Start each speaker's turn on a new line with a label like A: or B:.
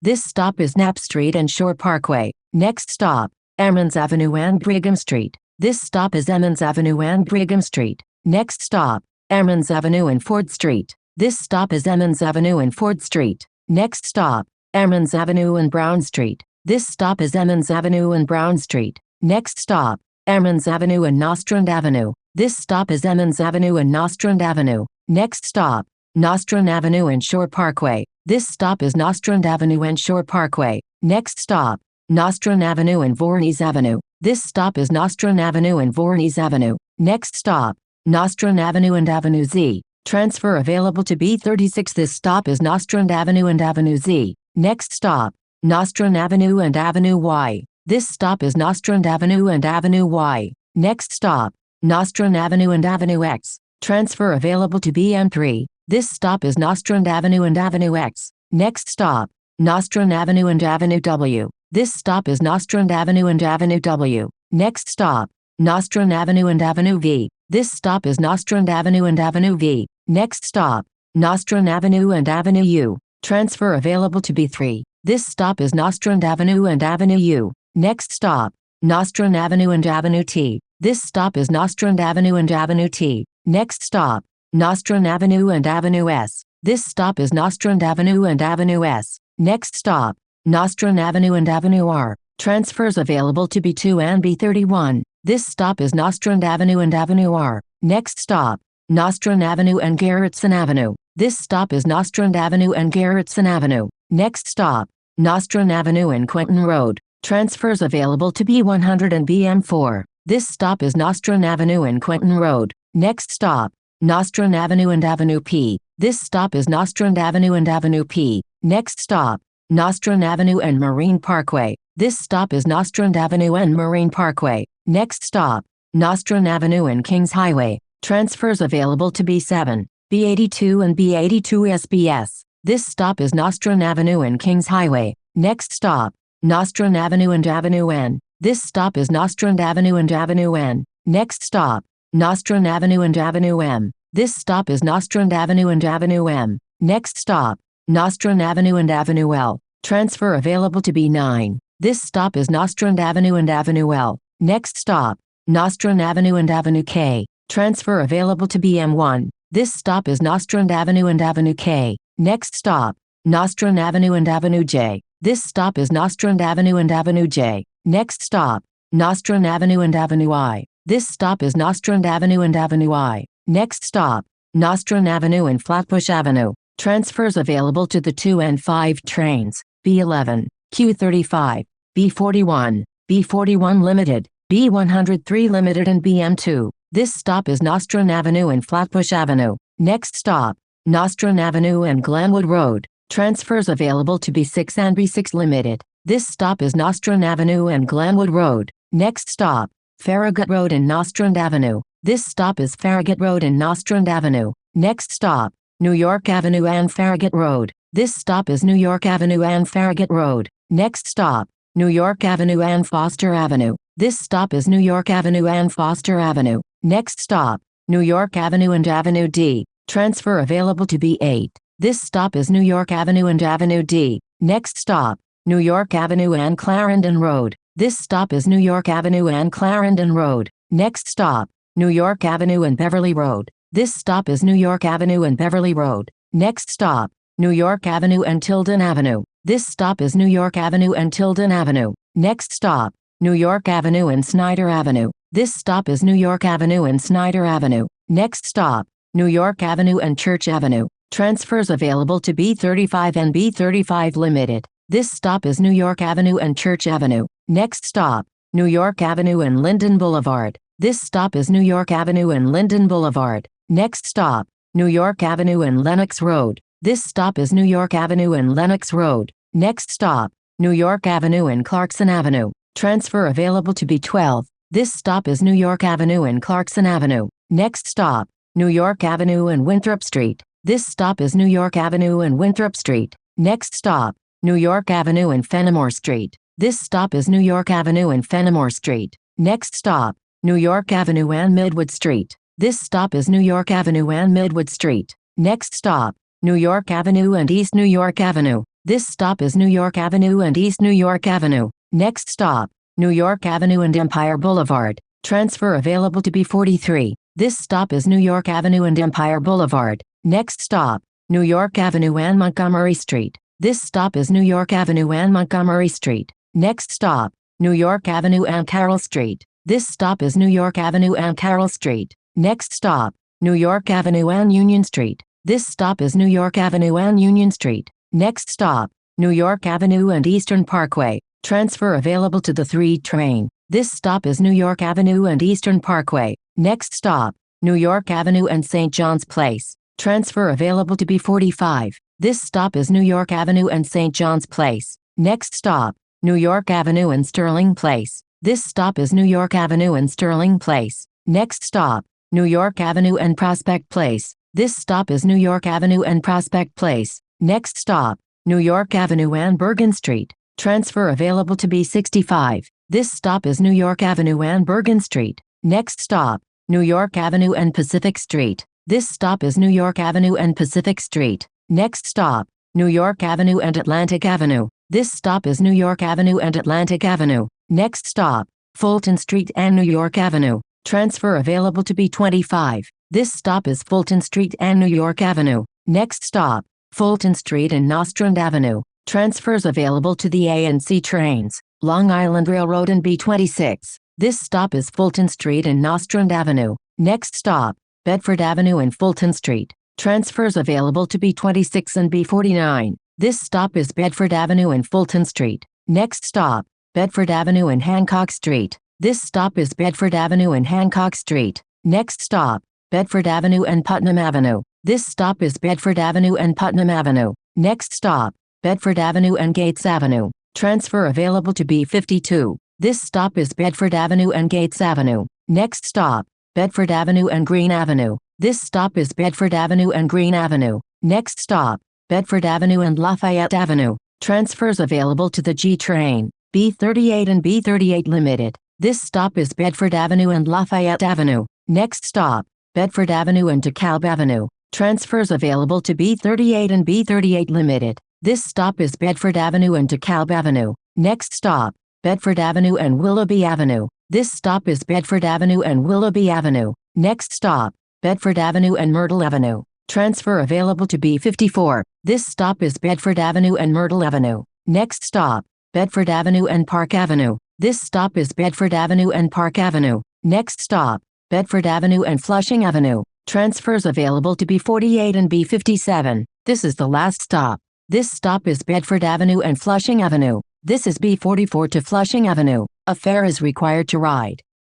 A: This stop is Knapp Street and Shore Parkway. Next stop, Emmons Avenue and Brigham Street. This stop is Emmons Avenue and Brigham Street. Next stop, Emmons Avenue and Ford Street. This stop is Emmons Avenue and Ford Street. Next stop, Emmons Avenue and Brown Street. This stop is Emmons Avenue and Brown Street. Next stop, Emmons Avenue and Nostrand Avenue. This stop is Emmons Avenue and Nostrand Avenue. Next stop, Nostrand Avenue and Shore Parkway. This stop is Nostrand Avenue and Shore Parkway. Next stop, Nostrand Avenue and Voorhees Avenue. This stop is Nostrand Avenue and Voorhees Avenue. Next stop, Nostrand Avenue and Avenue Z. Transfer available to B36. This stop is Nostrand Avenue and Avenue Z. Next stop, Nostrand Avenue and Avenue Y. This stop is Nostrand Avenue and Avenue Y. Next stop, Nostrand Avenue and Avenue X. Transfer available to BM3. This stop is Nostrand Avenue and Avenue X. Next stop, Nostrand Avenue and Avenue W. This stop is Nostrand Avenue and Avenue W. Next stop, Nostrand Avenue and Avenue V. This stop is Nostrand Avenue and Avenue V. Next stop, Nostrand Avenue and Avenue U. Transfer available to B3. This stop is Nostrand Avenue and Avenue U. Next stop, Nostrand Avenue and Avenue T. This stop is Nostrand Avenue and Avenue T. Next stop, Nostrand Avenue and Avenue S. This stop is Nostrand Avenue and Avenue S. Next stop, Nostrand Avenue and Avenue R. Transfers available to B2 and B31. This stop is Nostrand Avenue and Avenue R. Next stop, Nostrand Avenue and Gerritsen Avenue. This stop is Nostrand Avenue and Gerritsen Avenue. Next stop, Nostrand Avenue and Quentin Road. Transfers available to B100 and BM4. This stop is Nostrand Avenue and Quentin Road. Next stop, Nostrand Avenue and Avenue P. This stop is Nostrand Avenue and Avenue P. Next stop, Nostrand Avenue and Marine Parkway. This stop is Nostrand Avenue and Marine Parkway. Next stop, Nostrand Avenue and Kings Highway. Transfers available to B7, B82 and B82 SBS. This stop is Nostrand Avenue and Kings Highway. Next stop, Nostrand Avenue and Avenue N. This stop is Nostrand Avenue and Avenue N. Next stop, Nostrand Avenue and Avenue M. This stop is Nostrand Avenue and Avenue M. Next stop, Nostrand Avenue and Avenue L. Transfer available to B9. This stop is Nostrand Avenue and Avenue L. Next stop, Nostrand Avenue and Avenue K. Transfer available to BM1. This stop is Nostrand Avenue and Avenue K. Next stop, Nostrand Avenue and Avenue J. This stop is Nostrand Avenue and Avenue J. Next stop, Nostrand Avenue and Avenue I. This stop is Nostrand Avenue and Avenue I. Next stop, Nostrand Avenue and Flatbush Avenue. Transfers available to the 2 and 5 trains, B11, Q35, B41, B41 Limited, B103 Limited and BM2. This stop is Nostrand Avenue and Flatbush Avenue. Next stop, Nostrand Avenue and Glenwood Road. Transfers available to B6 and B6 Limited. This stop is Nostrand Avenue and Glenwood Road. Next stop, Farragut Road and Nostrand Avenue. This stop is Farragut Road and Nostrand Avenue. Next stop, New York Avenue and Farragut Road. This stop is New York Avenue and Farragut Road. Next stop, New York Avenue and Foster Avenue. This stop is New York Avenue and Foster Avenue. Next stop, New York Avenue and Avenue D. Transfer available to B8. This stop is New York Avenue and Avenue D. Next stop, New York Avenue and Clarendon Road. This stop is New York Avenue and Clarendon Road. Next stop, New York Avenue and Beverly Road. This stop is New York Avenue and Beverly Road. Next stop, New York Avenue and Tilden Avenue. This stop is New York Avenue and Tilden Avenue. Next stop, New York Avenue and Snyder Avenue. This stop is New York Avenue and Snyder Avenue. Next stop, New York Avenue and Church Avenue. Transfers available to B35 and B35 Limited. This stop is New York Avenue and Church Avenue. Next stop, New York Avenue and Linden Boulevard. This stop is New York Avenue and Linden Boulevard. Next stop, New York Avenue and Lenox Road. This stop is New York Avenue and Lenox Road. Next stop, New York Avenue and Clarkson Avenue. Transfer available to B12. This stop is New York Avenue and Clarkson Avenue. Next stop, New York Avenue and Winthrop Street. This stop is New York Avenue and Winthrop Street. Next stop, New York Avenue and Fenimore Street. This stop is New York Avenue and Fenimore Street. Next stop, New York Avenue and Midwood Street. This stop is New York Avenue and Midwood Street. Next stop, New York Avenue and East New York Avenue. This stop is New York Avenue and East New York Avenue. Next stop, New York Avenue and Empire Boulevard. Transfer available to B43. This stop is New York Avenue and Empire Boulevard. Next stop, New York Avenue and Montgomery Street. This stop is New York Avenue and Montgomery Street. Next stop, New York Avenue and Carroll Street. This stop is New York Avenue and Carroll Street. Next stop, New York Avenue and Union Street. This stop is New York Avenue and Union Street. Next stop, New York Avenue and Eastern Parkway. Transfer available to the 3 train. This stop is New York Avenue and Eastern Parkway. Next stop, New York Avenue and St. John's Place. Transfer available to B45. This stop is New York Avenue and St. John's Place. Next stop, New York Avenue and Sterling Place. This stop is New York Avenue and Sterling Place. Next stop, New York Avenue and Prospect Place. This stop is New York Avenue and Prospect Place. Next stop, New York Avenue and Bergen Street. Transfer available to B65. This stop is New York Avenue and Bergen Street. Next stop, New York Avenue and Pacific Street. This stop is New York Avenue and Pacific Street. Next stop, New York Avenue and Atlantic Avenue. This stop is New York Avenue and Atlantic Avenue. Next stop, Fulton Street and New York Avenue. Transfer available to B25. This stop is Fulton Street and New York Avenue. Next stop, Fulton Street and Nostrand Avenue. Transfers available to the A and C trains. Long Island Railroad and B26. This stop is Fulton Street and Nostrand Avenue. Next stop, Bedford Avenue and Fulton Street. Transfers available to B26 and B49. This stop is Bedford Avenue and Fulton Street. Next stop, Bedford Avenue and Hancock Street. This stop is Bedford Avenue and Hancock Street. Next stop, Bedford Avenue and Putnam Avenue. This stop is Bedford Avenue and Putnam Avenue. Next stop, Bedford Avenue and Gates Avenue. Transfer available to B52. This stop is Bedford Avenue and Gates Avenue. Next stop, Bedford Avenue and Green Avenue. This stop is Bedford Avenue and Green Avenue. Next stop, Bedford Avenue and Lafayette Avenue. Transfers available to the G train. B38 and B38 Limited. This stop is Bedford Avenue and Lafayette Avenue. Next stop, Bedford Avenue and DeKalb Avenue. Transfers available to B38 and B38 Limited. This stop is Bedford Avenue and DeKalb Avenue. Next stop, Bedford Avenue and Willoughby Avenue. This stop is Bedford Avenue and Willoughby Avenue. Next stop, Bedford Avenue and Myrtle Avenue. Transfer available to B54. This stop is Bedford Avenue and Myrtle Avenue. Next stop, Bedford Avenue and Park Avenue. This stop is Bedford Avenue and Park Avenue. Next stop, Bedford Avenue and Flushing Avenue. Transfers available to B48 and B57. This is the last stop. This stop is Bedford Avenue and Flushing Avenue. This is B44 to Flushing Avenue. A fare is required to ride.